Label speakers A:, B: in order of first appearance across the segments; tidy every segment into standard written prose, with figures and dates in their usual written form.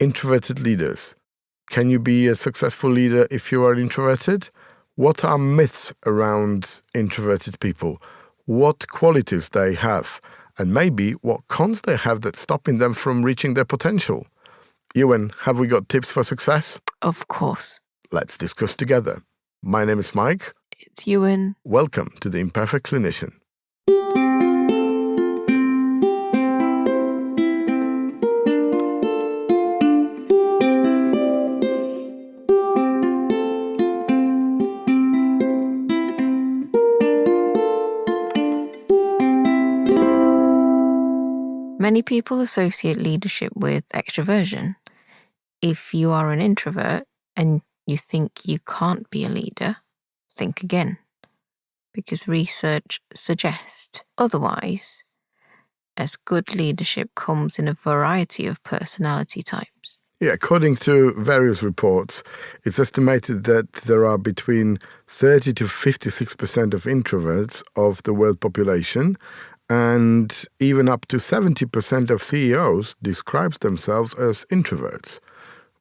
A: Introverted leaders. Can you be a successful leader if you are introverted? What are myths around introverted people? What qualities they have? And maybe what cons they have that's stopping them from reaching their potential? Yuen, have we got tips for success?
B: Of course.
A: Let's discuss together. My name is Mike.
B: It's Yuen.
A: Welcome to the Imperfect Clinician.
B: Many people associate leadership with extroversion. If you are an introvert and you think you can't be a leader, think again, because research suggests otherwise, as good leadership comes in a variety of personality types.
A: Yeah, according to various reports, it's estimated that there are between 30 to 56% of introverts of the world population, and even up to 70% of CEOs describes themselves as introverts,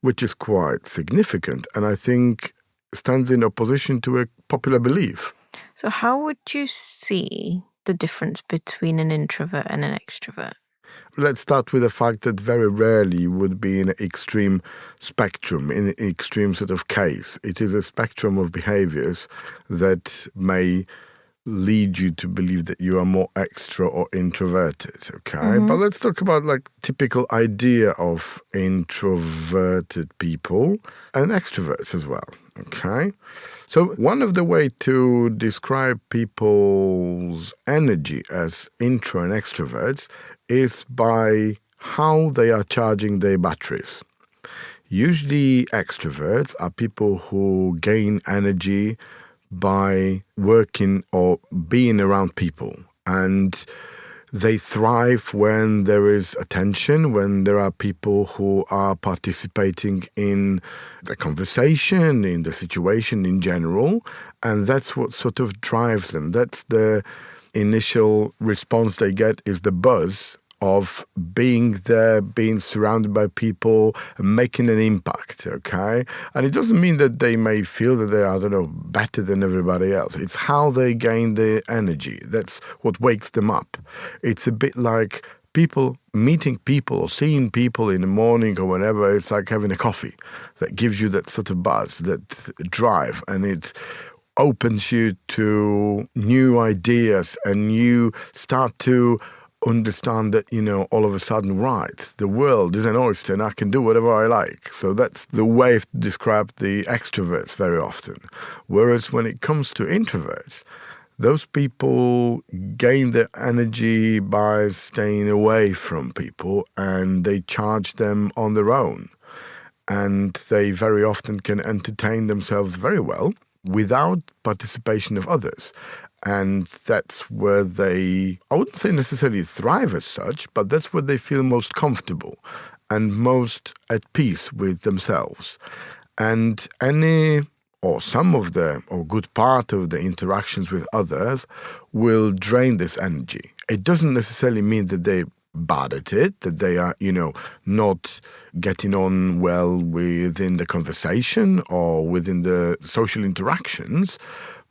A: which is quite significant and I think stands in opposition to a popular belief.
B: So how would you see the difference between an introvert and an extrovert?
A: Let's start with the fact that very rarely you would be in an extreme spectrum, in an extreme sort of case. It is a spectrum of behaviors that may lead you to believe that you are more extra or introverted, okay? But let's talk about like typical idea of introverted people and extroverts as well, okay? So one of the way to describe people's energy as intro and extroverts is by how they are charging their batteries. Usually extroverts are people who gain energy by working or being around people, and they thrive when there is attention, when there are people who are participating in the conversation, in the situation in general, and that's what sort of drives them. That's the initial response they get, is the buzz of being there, being surrounded by people, and making an impact, okay? And it doesn't mean that they may feel that they are, better than everybody else. It's how they gain the energy. That's what wakes them up. It's a bit like meeting people or seeing people in the morning or whenever. It's like having a coffee that gives you that sort of buzz, that drive, and it opens you to new ideas, and you start to understand that, all of a sudden, right, the world is an oyster and I can do whatever I like. So that's the way to describe the extroverts very often. Whereas when it comes to introverts, those people gain their energy by staying away from people, and they charge them on their own. And they very often can entertain themselves very well without participation of others. And that's where they, I wouldn't say necessarily thrive as such, but that's where they feel most comfortable and most at peace with themselves. And some of the, or good part of the interactions with others will drain this energy. It doesn't necessarily mean that they're bad at it, that they are, not getting on well within the conversation or within the social interactions,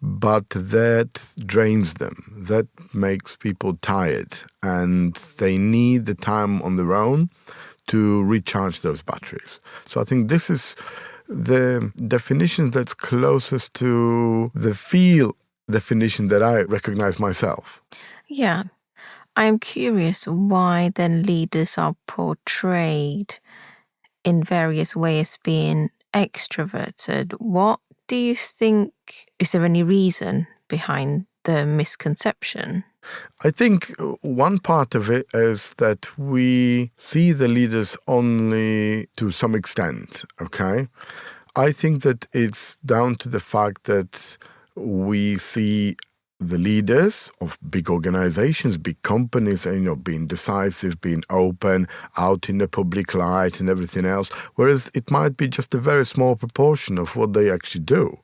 A: but that drains them. That makes people tired, and they need the time on their own to recharge those batteries. So I think this is the definition that's closest to the feel definition that I recognize myself.
B: Yeah. I'm curious why then leaders are portrayed in various ways being extroverted. What do you think, is there any reason behind the misconception?
A: I think one part of it is that we see the leaders only to some extent, okay? I think that it's down to the fact that we see the leaders of big organizations, big companies, and being decisive, being open, out in the public light and everything else, whereas it might be just a very small proportion of what they actually do.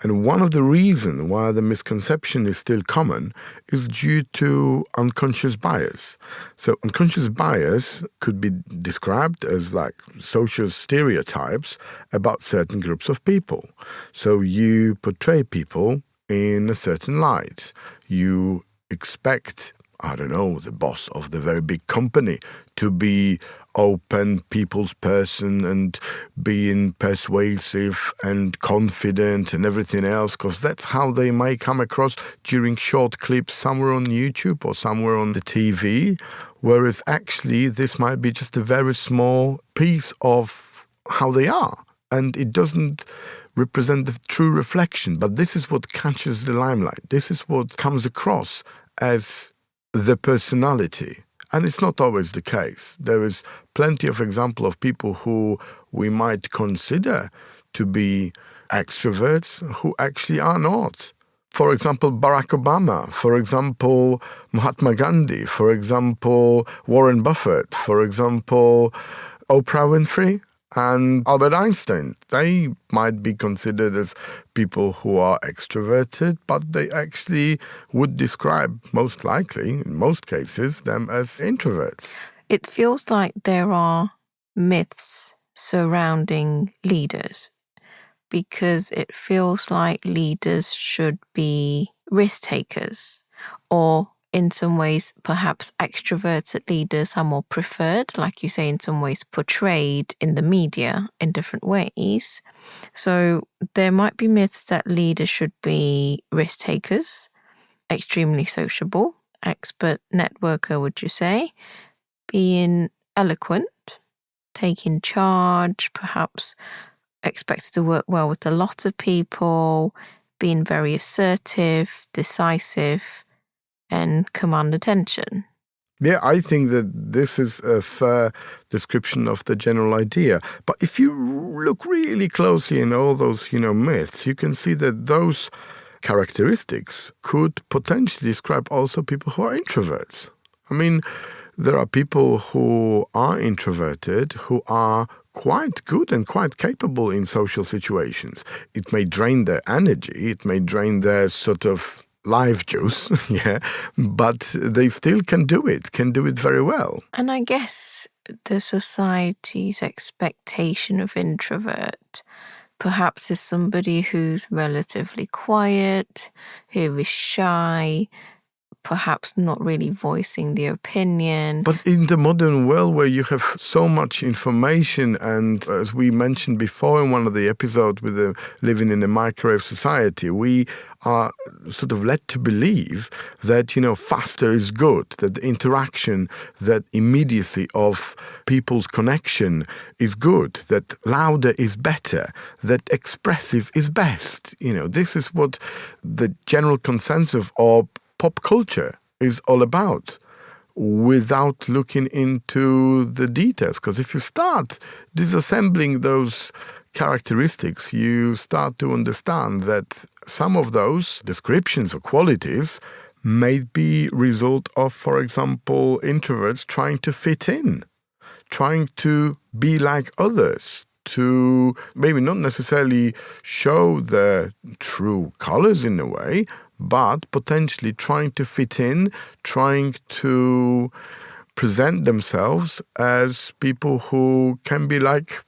A: And one of the reasons why the misconception is still common is due to unconscious bias. So unconscious bias could be described as like social stereotypes about certain groups of people. So you portray people in a certain light. You expect, I don't know, the boss of the very big company to be open, people's person and being persuasive and confident and everything else, because that's how they may come across during short clips somewhere on YouTube or somewhere on the TV, whereas actually this might be just a very small piece of how they are. And it doesn't represent the true reflection. But this is what catches the limelight. This is what comes across as the personality. And it's not always the case. There is plenty of example of people who we might consider to be extroverts who actually are not. For example, Barack Obama, for example, Mahatma Gandhi, for example, Warren Buffett, for example, Oprah Winfrey, and Albert Einstein. They might be considered as people who are extroverted, but they actually would describe, most likely, in most cases, them as introverts.
B: It feels like there are myths surrounding leaders, because it feels like leaders should be risk takers, or in some ways, perhaps extroverted leaders are more preferred, like you say, in some ways portrayed in the media in different ways. So there might be myths that leaders should be risk takers, extremely sociable, expert networker, would you say, being eloquent, taking charge, perhaps expected to work well with a lot of people, being very assertive, decisive, and command attention.
A: Yeah, I think that this is a fair description of the general idea. But if you look really closely in all those, myths, you can see that those characteristics could potentially describe also people who are introverts. I mean, there are people who are introverted who are quite good and quite capable in social situations. It may drain their energy, it may drain their sort of life juice, yeah, but they still can do it very well.
B: And I guess the society's expectation of introvert perhaps is somebody who's relatively quiet, who is shy, perhaps not really voicing their opinion.
A: But in the modern world where you have so much information, and as we mentioned before in one of the episodes with the living in a microwave society, we are sort of led to believe that, faster is good, that the interaction, that immediacy of people's connection is good, that louder is better, that expressive is best. This is what the general consensus of pop culture is all about, without looking into the details. Because if you start disassembling those characteristics, you start to understand that some of those descriptions or qualities may be result of, for example, introverts trying to fit in, trying to be like others, to maybe not necessarily show their true colors in a way, but potentially trying to fit in, trying to present themselves as people who can be like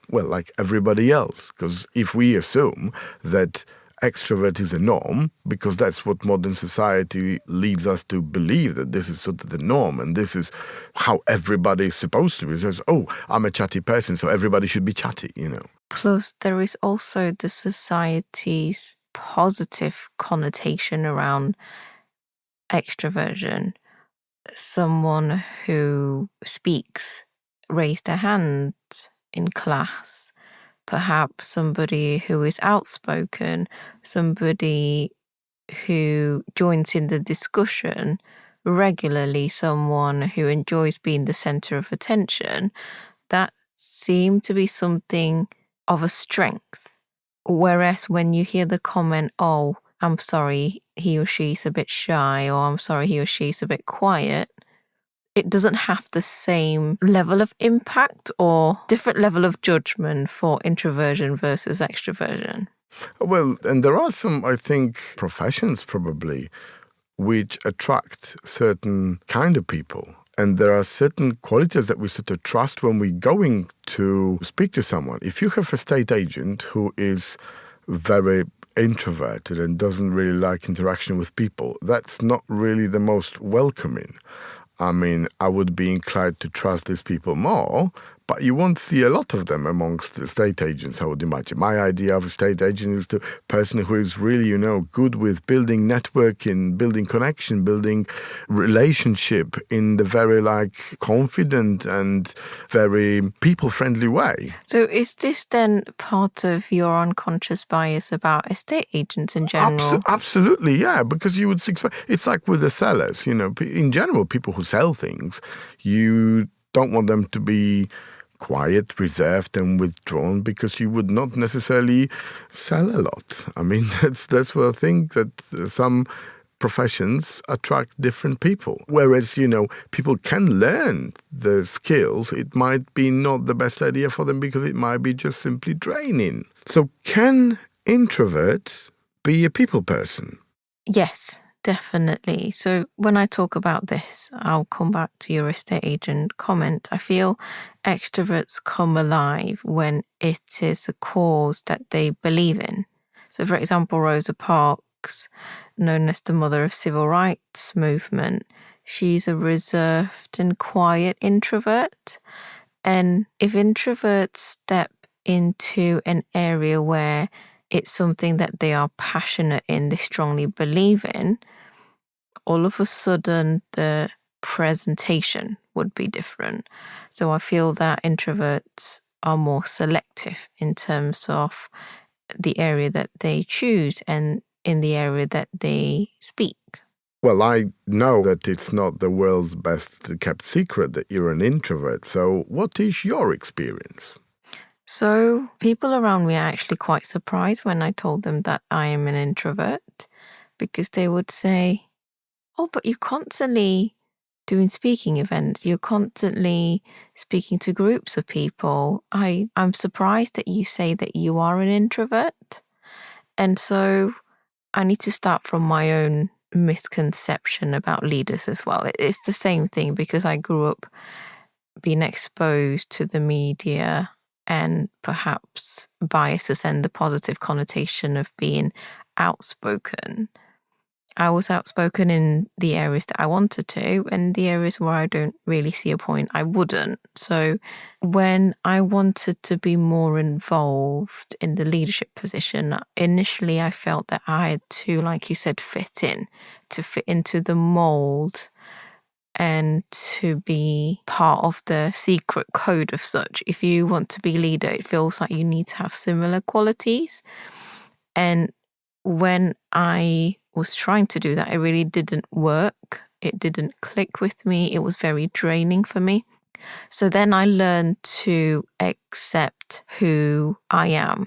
A: everybody else. Because if we assume that extrovert is a norm, because that's what modern society leads us to believe, that this is sort of the norm and this is how everybody is supposed to be. It says, oh, I'm a chatty person, so everybody should be chatty,
B: Plus, there is also the society's positive connotation around extroversion. Someone who speaks, raise their hand in class, perhaps somebody who is outspoken, somebody who joins in the discussion regularly, someone who enjoys being the center of attention. That seemed to be something of a strength. Whereas when you hear the comment, oh, I'm sorry he or she's a bit shy, or I'm sorry he or she's a bit quiet, it doesn't have the same level of impact or different level of judgment for introversion versus extroversion.
A: Well, and there are some, I think, professions probably which attract certain kind of people. And there are certain qualities that we sort of trust when we're going to speak to someone. If you have a state agent who is very introverted and doesn't really like interaction with people, that's not really the most welcoming. I mean, I would be inclined to trust these people more, but you won't see a lot of them amongst the estate agents, I would imagine. My idea of a estate agent is the person who is really, good with building networking, building connection, building relationship in the very, confident and very people-friendly way.
B: So is this then part of your unconscious bias about estate agents in general?
A: Absolutely, yeah, because you would expect, it's like with the sellers, in general, people who sell things, you don't want them to be quiet, reserved and withdrawn because you would not necessarily sell a lot. I mean, that's what I think, that some professions attract different people. Whereas, people can learn the skills. It might be not the best idea for them because it might be just simply draining. So can introverts be a people person?
B: Yes, definitely. So when I talk about this, I'll come back to your estate agent comment. I feel extroverts come alive when it is a cause that they believe in. So for example, Rosa Parks, known as the mother of civil rights movement, she's a reserved and quiet introvert. And if introverts step into an area where it's something that they are passionate in, they strongly believe in, all of a sudden the presentation would be different. So I feel that introverts are more selective in terms of the area that they choose and in the area that they speak.
A: Well, I know that it's not the world's best kept secret that you're an introvert. So what is your experience?
B: So people around me are actually quite surprised when I told them that I am an introvert, because they would say, "Oh, but you're constantly doing speaking events. You're constantly speaking to groups of people. I'm surprised that you say that you are an introvert." And so I need to start from my own misconception about leaders as well. It's the same thing because I grew up being exposed to the media and perhaps biases and the positive connotation of being outspoken. I was outspoken in the areas that I wanted to, and the areas where I don't really see a point, I wouldn't. So when I wanted to be more involved in the leadership position, initially I felt that I had to, like you said, to fit into the mold and to be part of the secret code of such. If you want to be leader, it feels like you need to have similar qualities. And when I was trying to do that, it really didn't work. It didn't click with me. It was very draining for me. So then I learned to accept who I am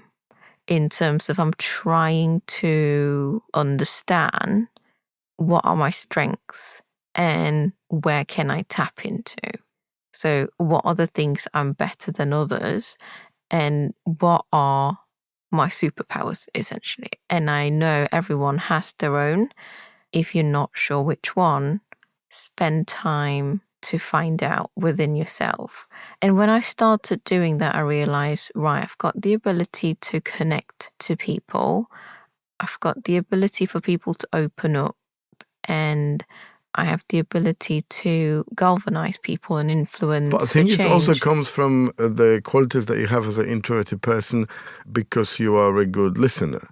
B: in terms of I'm trying to understand what are my strengths and where can I tap into. So what are the things I'm better than others and what are my superpowers, essentially. And I know everyone has their own. If you're not sure which one, spend time to find out within yourself. And when I started doing that, I realized, right, I've got the ability to connect to people. I've got the ability for people to open up, and I have the ability to galvanize people and influence.
A: But I think it also
B: change.
A: comes from the qualities that you have as an introverted person because you are a good listener.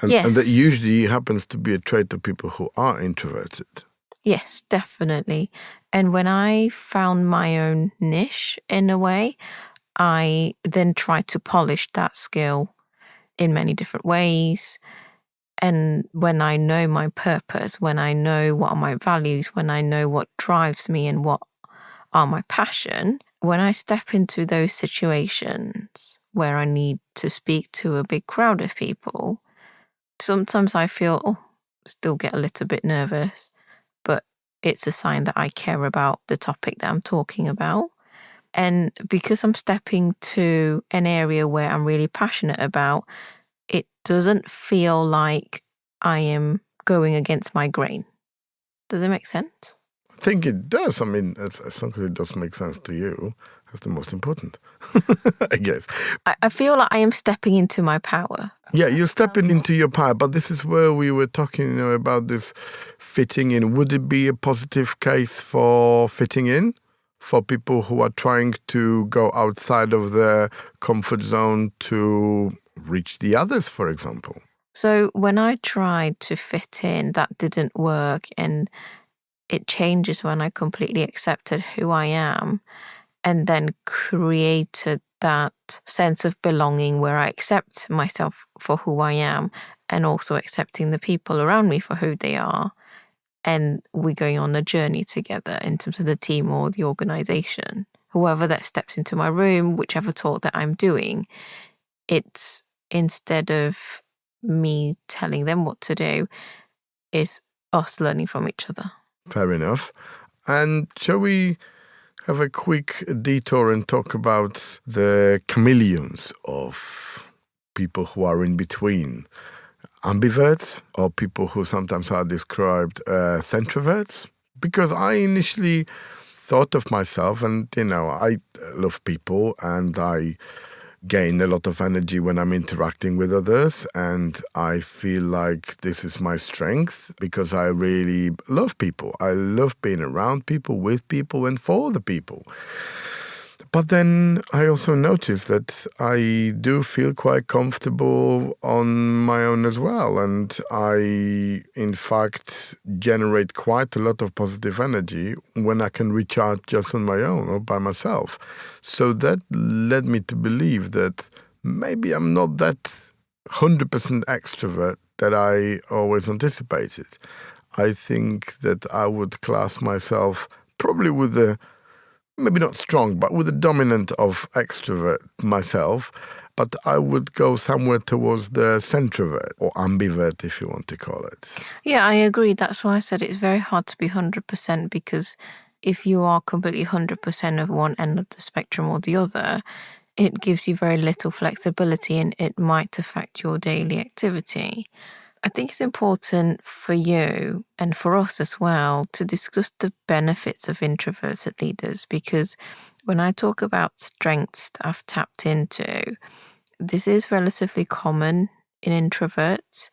A: And that
B: Yes.
A: usually happens to be a trait of people who are introverted.
B: Yes, definitely. And when I found my own niche in a way, I then tried to polish that skill in many different ways. And when I know my purpose, when I know what are my values, when I know what drives me and what are my passion, when I step into those situations where I need to speak to a big crowd of people, Sometimes I feel, still get a little bit nervous, but it's a sign that I care about the topic that I'm talking about. And because I'm stepping to an area where I'm really passionate about, it doesn't feel like I am going against my grain. Does it make sense?
A: I think it does. I mean, as long as it does make sense to you, that's the most important, I guess.
B: I feel like I am stepping into my power.
A: Yeah, you're stepping into your power, but this is where we were talking, about this fitting in. Would it be a positive case for fitting in? For people who are trying to go outside of their comfort zone to reach the others, for example?
B: So when I tried to fit in, that didn't work. And it changes when I completely accepted who I am and then created that sense of belonging where I accept myself for who I am and also accepting the people around me for who they are. And we're going on a journey together in terms of the team or the organization. Whoever that steps into my room, whichever talk that I'm doing, it's instead of me telling them what to do, is us learning from each other.
A: Fair enough. And shall we have a quick detour and talk about the chameleons of people who are in between? Ambiverts, or people who sometimes are described as introverts? Because I initially thought of myself, and I love people and I gain a lot of energy when I'm interacting with others, and I feel like this is my strength because I really love people. I love being around people, with people, and for the people. But then I also noticed that I do feel quite comfortable on my own as well. And I, in fact, generate quite a lot of positive energy when I can recharge just on my own or by myself. So that led me to believe that maybe I'm not that 100% extrovert that I always anticipated. I think that I would class myself probably with the maybe not strong, but with a dominant of extrovert myself, but I would go somewhere towards the centrovert or ambivert, if you want to call it.
B: Yeah, I agree. That's why I said it's very hard to be 100% because if you are completely 100% of one end of the spectrum or the other, it gives you very little flexibility and it might affect your daily activity. I think it's important for you and for us as well to discuss the benefits of introverted leaders because when I talk about strengths that I've tapped into, this is relatively common in introverts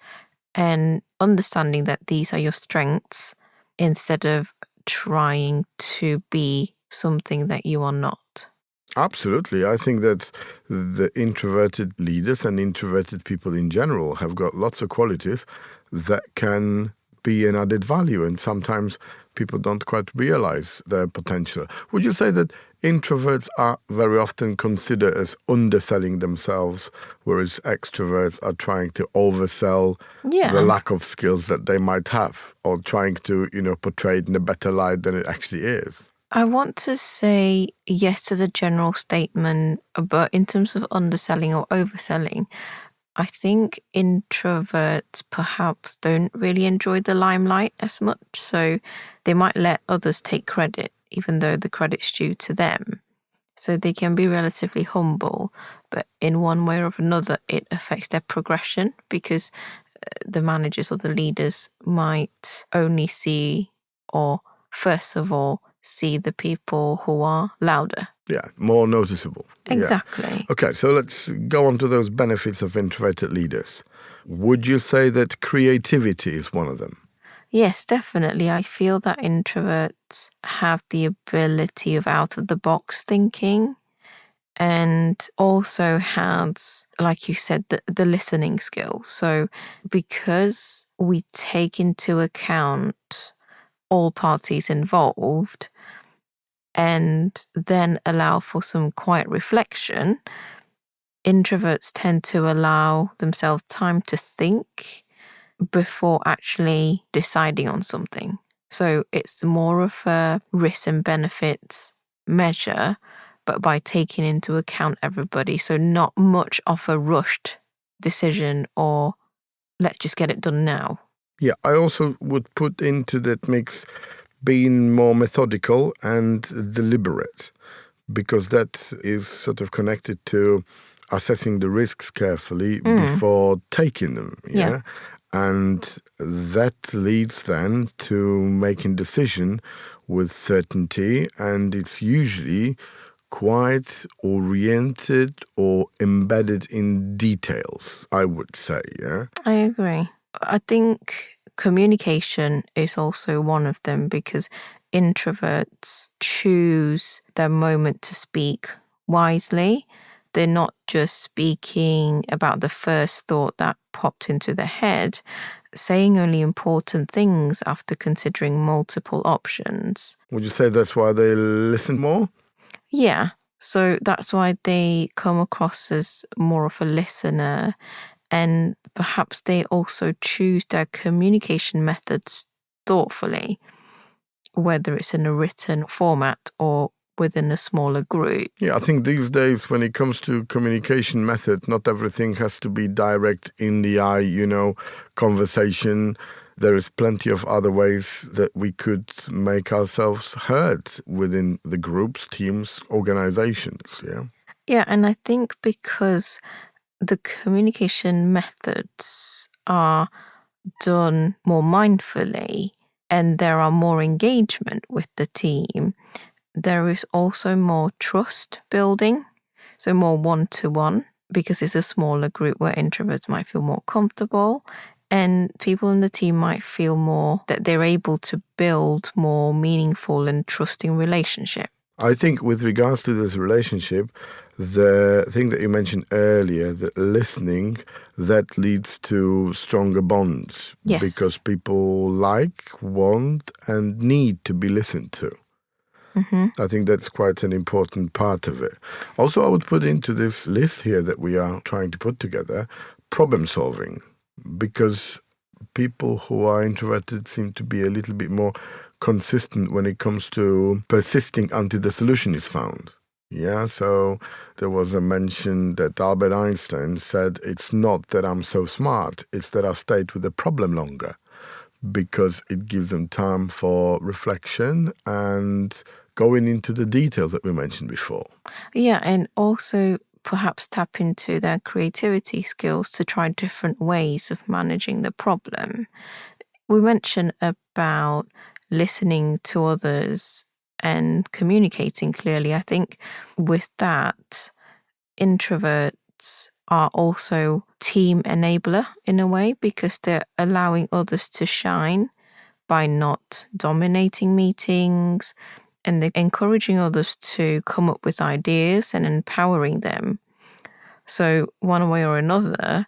B: and understanding that these are your strengths instead of trying to be something that you are not.
A: Absolutely. I think that the introverted leaders and introverted people in general have got lots of qualities that can be an added value, and sometimes people don't quite realize their potential. Would you say that introverts are very often considered as underselling themselves, whereas extroverts are trying to oversell the lack of skills that they might have, or trying to, portray it in a better light than it actually is?
B: I want to say yes to the general statement, but in terms of underselling or overselling, I think introverts perhaps don't really enjoy the limelight as much. So they might let others take credit, even though the credit's due to them. So they can be relatively humble, but in one way or another, it affects their progression because the managers or the leaders might only see, or first of all, see the people who are louder.
A: Yeah, more noticeable.
B: Exactly.
A: Yeah. Okay, so let's go on to those benefits of introverted leaders. Would you say that creativity is one of them?
B: Yes, definitely. I feel that introverts have the ability of out of the box thinking and also has, like you said, the listening skills. So because we take into account all parties involved and then allow for some quiet reflection, introverts tend to allow themselves time to think before actually deciding on something. So it's more of a risk and benefits measure, but by taking into account everybody. So not much of a rushed decision or let's just get it done now.
A: Yeah, I also would put into that mix being more methodical and deliberate, because that is sort of connected to assessing the risks carefully before taking them.
B: Yeah.
A: And that leads then to making decision with certainty, and it's usually quite oriented or embedded in details, I would say.
B: I agree. I think communication is also one of them, because introverts choose their moment to speak wisely. They're not just speaking about the first thought that popped into their head, saying only important things after considering multiple options.
A: Would you say that's why they listen more?
B: Yeah, so that's why they come across as more of a listener, and perhaps they also choose their communication methods thoughtfully, whether it's in a written format or within a smaller group.
A: Yeah, I think these days when it comes to communication method, not everything has to be direct in the eye, conversation. There is plenty of other ways that we could make ourselves heard within the groups, teams, organizations. Yeah.
B: Yeah, and I think because the communication methods are done more mindfully and there are more engagement with the team, there is also more trust building, so more one-to-one, because it's a smaller group where introverts might feel more comfortable and people in the team might feel more that they're able to build more meaningful and trusting relationships.
A: I think with regards to this relationship, the thing that you mentioned earlier, that listening, that leads to stronger bonds.
B: Yes.
A: Because people like, want, and need to be listened to. I think that's quite an important part of it. Also, I would put into this list here that we are trying to put together problem solving, because people who are introverted seem to be a little bit more consistent when it comes to persisting until the solution is found. Yeah, so there was a mention that Albert Einstein said, it's not that I'm so smart, it's that I've stayed with the problem longer, because it gives them time for reflection and going into the details that we mentioned before.
B: Yeah, and also perhaps tap into their creativity skills to try different ways of managing the problem. We mentioned about listening to others and communicating clearly. I think with that, introverts are also team enabler in a way, because they're allowing others to shine by not dominating meetings, and they're encouraging others to come up with ideas and empowering them. So one way or another,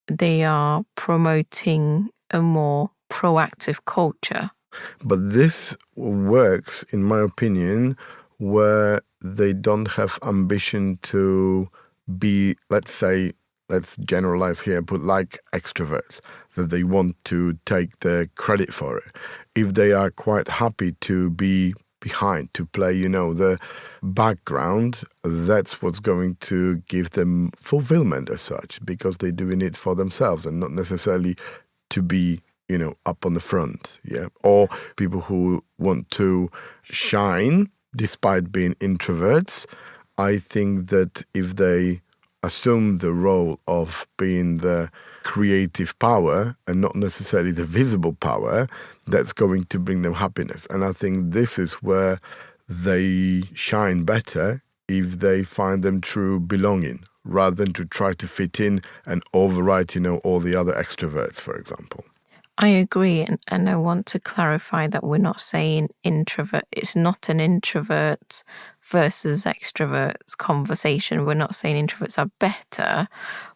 B: they are promoting a more proactive culture.
A: But this works, in my opinion, where they don't have ambition to be, let's generalize here, but like extroverts, that they want to take the credit for it. If they are quite happy to be behind, to play, the background, that's what's going to give them fulfillment as such, because they're doing it for themselves and not necessarily to be up on the front, yeah? Or people who want to shine despite being introverts. I think that if they assume the role of being the creative power and not necessarily the visible power, that's going to bring them happiness. And I think this is where they shine better, if they find them true belonging, rather than to try to fit in and override, all the other extroverts, for example.
B: I agree, and I want to clarify that we're not saying introvert. It's not an introvert versus extroverts conversation. We're not saying introverts are better,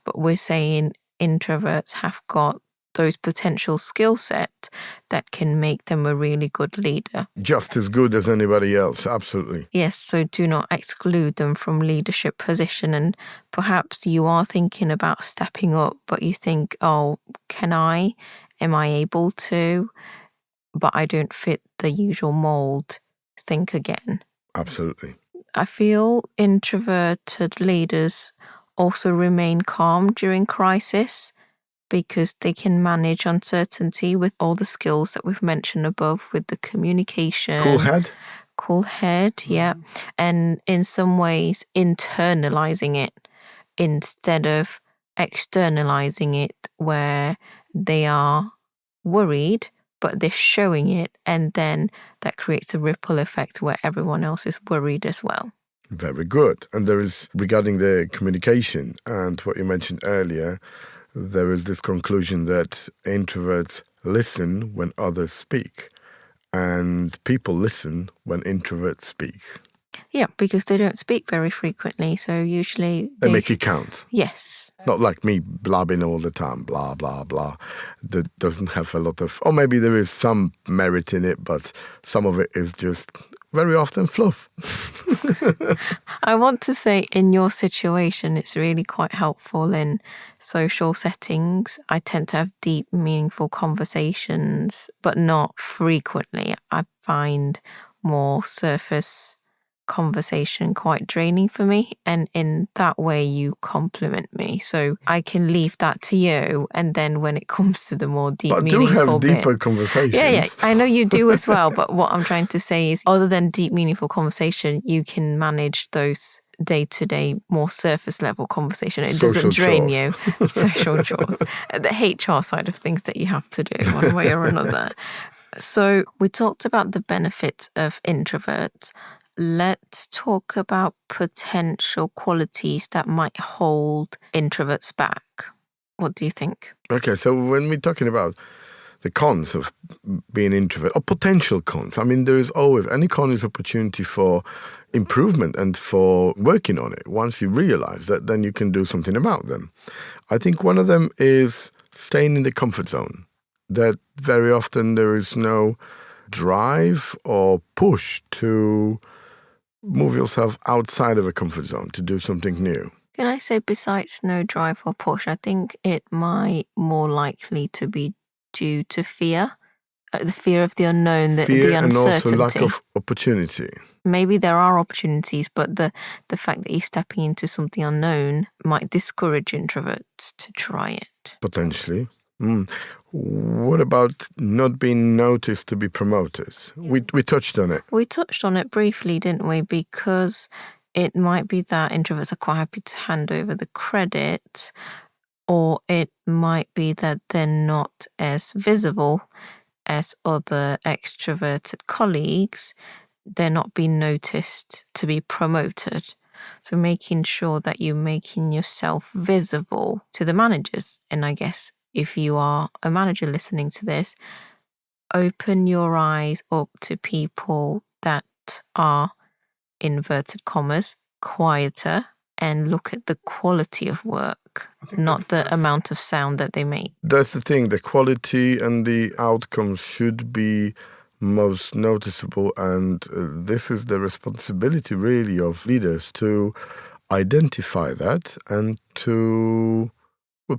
B: but we're saying introverts have got those potential skill set that can make them a really good leader.
A: Just as good as anybody else, absolutely.
B: Yes, so do not exclude them from leadership position. And perhaps you are thinking about stepping up, but you think, oh, can I? Am I able to? But I don't fit the usual mold. Think again.
A: Absolutely.
B: I feel introverted leaders also remain calm during crisis, because they can manage uncertainty with all the skills that we've mentioned above, with the communication. Cool head, yeah. And in some ways, internalizing it instead of externalizing it, where they are worried, but they're showing it, and then that creates a ripple effect where everyone else is worried as well.
A: Very good. And there is, regarding the communication and what you mentioned earlier, there is this conclusion that introverts listen when others speak, and people listen when introverts speak.
B: Yeah, because they don't speak very frequently, so usually
A: They make it count.
B: Yes.
A: Not like me blabbing all the time, blah, blah, blah. That doesn't have a lot of, or maybe there is some merit in it, but some of it is just very often fluff.
B: I want to say in your situation, it's really quite helpful in social settings. I tend to have deep, meaningful conversations, but not frequently. I find more surface conversation quite draining for me, and in that way you compliment me, so I can leave that to you, and then when it comes to the more deep,
A: but
B: meaningful
A: do have deeper conversations.
B: yeah, I know you do as well, but what I'm trying to say is, other than deep, meaningful conversation, you can manage those day-to-day, more surface level conversation. It
A: Social
B: doesn't drain
A: chores.
B: you. Social chores, the HR side of things that you have to do one way or another. So we talked about the benefits of introverts. Let's talk about potential qualities that might hold introverts back. What do you think?
A: Okay, so when we're talking about the cons of being introvert, or potential cons, I mean, there is always, any con is opportunity for improvement and for working on it. Once you realize that, then you can do something about them. I think one of them is staying in the comfort zone, that very often there is no drive or push to move yourself outside of a comfort zone to do something new.
B: Can I say, besides no drive or push, I think it might more likely to be due to fear, the fear of the unknown, the uncertainty.
A: And also lack of opportunity.
B: Maybe there are opportunities, but the fact that you're stepping into something unknown might discourage introverts to try it.
A: Potentially. What about not being noticed to be promoted? We touched on it.
B: We touched on it briefly, didn't we? Because it might be that introverts are quite happy to hand over the credit, or it might be that they're not as visible as other extroverted colleagues. They're not being noticed to be promoted. So making sure that you're making yourself visible to the managers. And I guess if you are a manager listening to this, open your eyes up to people that are, inverted commas, quieter, and look at the quality of work, not the amount of sound that they make.
A: That's the thing. The quality and the outcomes should be most noticeable, and this is the responsibility really of leaders to identify that and to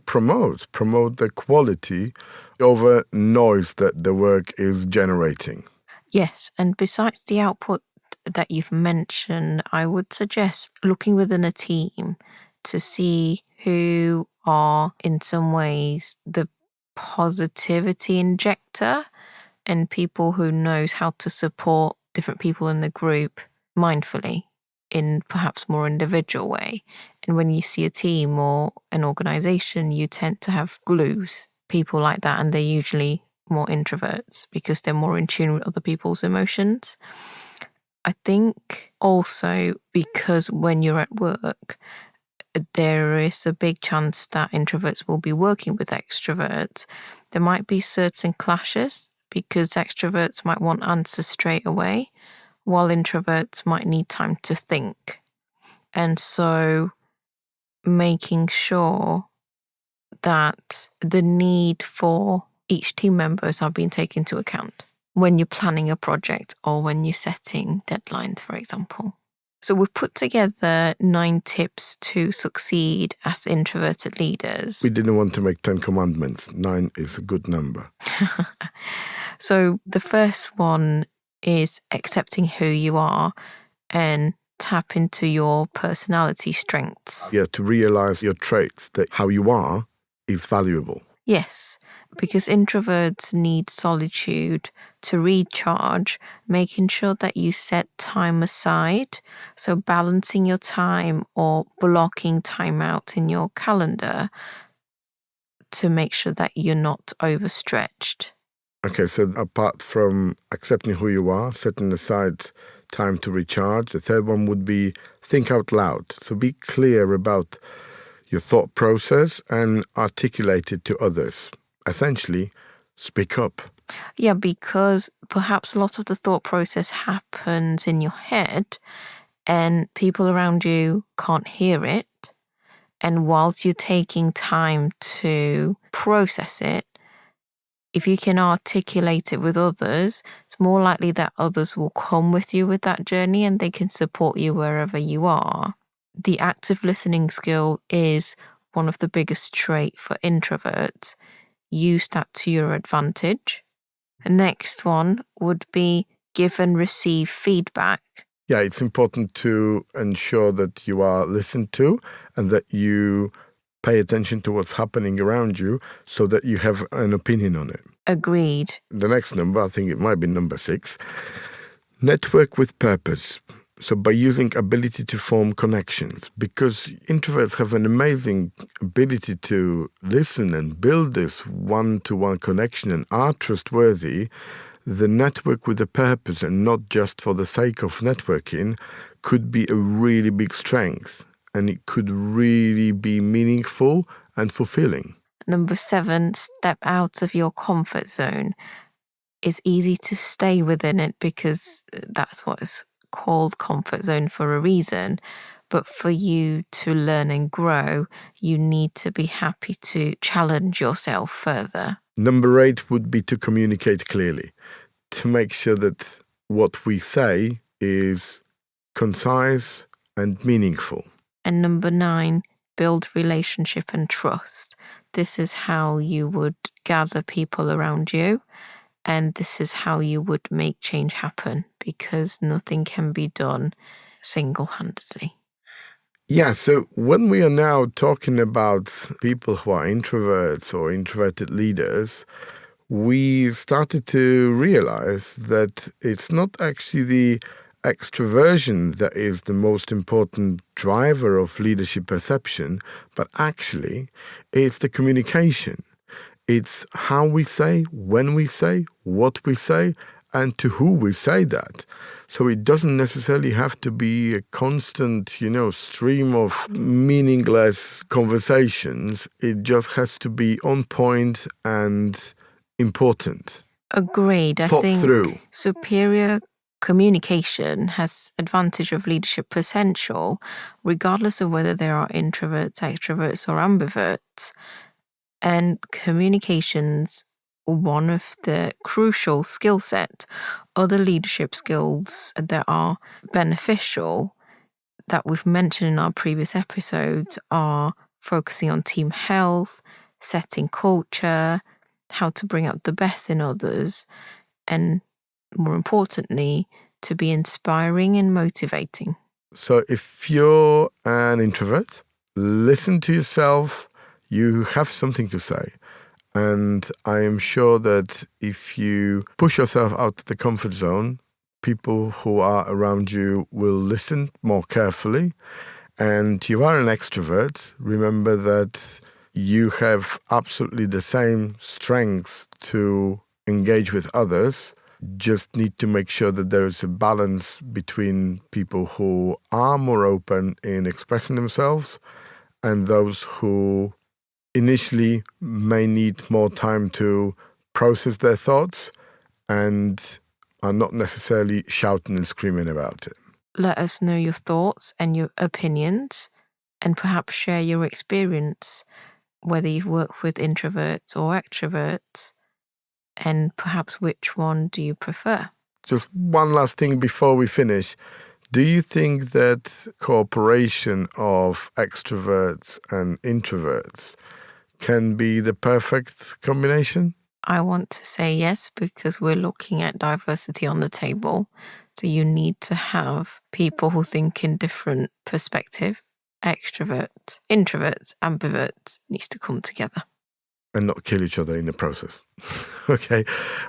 A: promote the quality over noise that the work is generating.
B: Yes, and besides the output that you've mentioned, I would suggest looking within a team to see who are in some ways the positivity injector, and people who knows how to support different people in the group mindfully in perhaps more individual way. And when you see a team or an organization, you tend to have glues, people like that, and they're usually more introverts because they're more in tune with other people's emotions. I think also because when you're at work, there is a big chance that introverts will be working with extroverts. There might be certain clashes because extroverts might want answers straight away, while introverts might need time to think. And so making sure that the need for each team members are being taken into account when you're planning a project or when you're setting deadlines, for example. So we've put together 9 tips to succeed as introverted leaders.
A: We didn't want to make 10 commandments. 9 is a good number.
B: So the first one is accepting who you are and tap into your personality strengths.
A: Yeah, to realize your traits, that how you are is valuable.
B: Yes, because introverts need solitude to recharge, making sure that you set time aside. So, balancing your time or blocking time out in your calendar to make sure that you're not overstretched.
A: Okay, so apart from accepting who you are, setting aside time to recharge, the third one would be think out loud. So be clear about your thought process and articulate it to others. Essentially, speak up.
B: Yeah, because perhaps a lot of the thought process happens in your head and people around you can't hear it. And whilst you're taking time to process it, if you can articulate it with others, it's more likely that others will come with you with that journey and they can support you wherever you are. The active listening skill is one of the biggest traits for introverts. Use that to your advantage. The next one would be give and receive feedback.
A: Yeah, it's important to ensure that you are listened to and that you pay attention to what's happening around you so that you have an opinion on it.
B: Agreed.
A: The next number, I think it might be number 6, network with purpose. So by using ability to form connections, because introverts have an amazing ability to listen and build this one-to-one connection and are trustworthy, the network with a purpose and not just for the sake of networking could be a really big strength, and it could really be meaningful and fulfilling.
B: Number 7, step out of your comfort zone. It's easy to stay within it because that's what is called comfort zone for a reason. But for you to learn and grow, you need to be happy to challenge yourself further.
A: Number 8 would be to communicate clearly, to make sure that what we say is concise and meaningful.
B: And number 9, build relationship and trust. This is how you would gather people around you. And this is how you would make change happen because nothing can be done single-handedly.
A: Yeah, so when we are now talking about people who are introverts or introverted leaders, we started to realize that it's not actually the extroversion that is the most important driver of leadership perception, but actually it's the communication. It's how we say, when we say, what we say, and to who we say that. So it doesn't necessarily have to be a constant, stream of meaningless conversations. It just has to be on point and important.
B: Agreed. I
A: Thought
B: think
A: through.
B: superior communication has advantage of leadership potential, regardless of whether there are introverts, extroverts, or ambiverts. And communication's one of the crucial skill set. Other leadership skills that are beneficial that we've mentioned in our previous episodes are focusing on team health, setting culture, how to bring out the best in others, and more importantly, to be inspiring and motivating.
A: So if you're an introvert, listen to yourself. You have something to say. And I am sure that if you push yourself out of the comfort zone, people who are around you will listen more carefully. And you are an extrovert, remember that you have absolutely the same strengths to engage with others. Just need to make sure that there is a balance between people who are more open in expressing themselves and those who initially may need more time to process their thoughts and are not necessarily shouting and screaming about it.
B: Let us know your thoughts and your opinions, and perhaps share your experience, whether you've worked with introverts or extroverts, and perhaps which one do you prefer?
A: Just one last thing before we finish. Do you think that cooperation of extroverts and introverts can be the perfect combination?
B: I want to say yes, because we're looking at diversity on the table. So you need to have people who think in different perspective. Extroverts, introverts, ambiverts needs to come together.
A: and not kill each other in the process. Okay,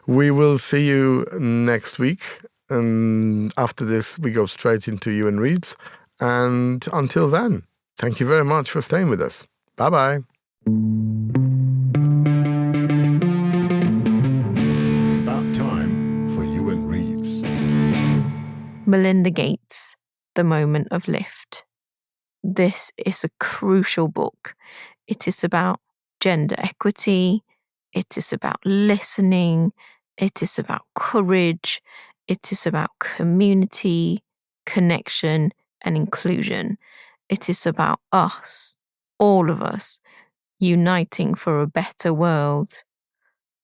A: we will see you next week. And after this, we go straight into Yuen Reads. And until then, thank you very much for staying with us. Bye-bye. It's about time for Yuen Reads.
B: Melinda Gates, The Moment of Lift. This is a crucial book. It is about gender equity. It is about listening. It is about courage. It is about community, connection, and inclusion. It is about us, all of us, uniting for a better world.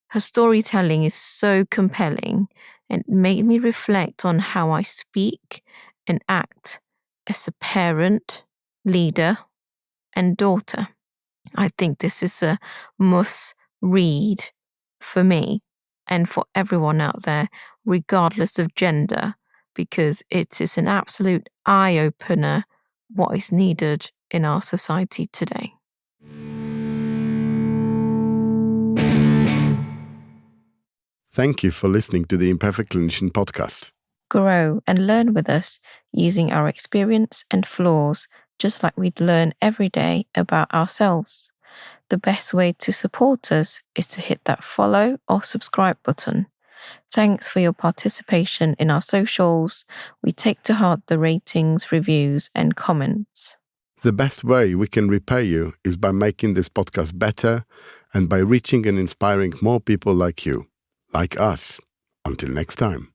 B: Her storytelling is so compelling and made me reflect on how I speak and act as a parent, leader, and daughter. I think this is a must read for me and for everyone out there, regardless of gender, because it is an absolute eye-opener what is needed in our society today.
A: Thank you for listening to the Imperfect Clinician podcast.
B: Grow and learn with us using our experience and flaws, just like we'd learn every day about ourselves. The best way to support us is to hit that follow or subscribe button. Thanks for your participation in our socials. We take to heart the ratings, reviews, and comments.
A: The best way we can repay you is by making this podcast better and by reaching and inspiring more people like you, like us. Until next time.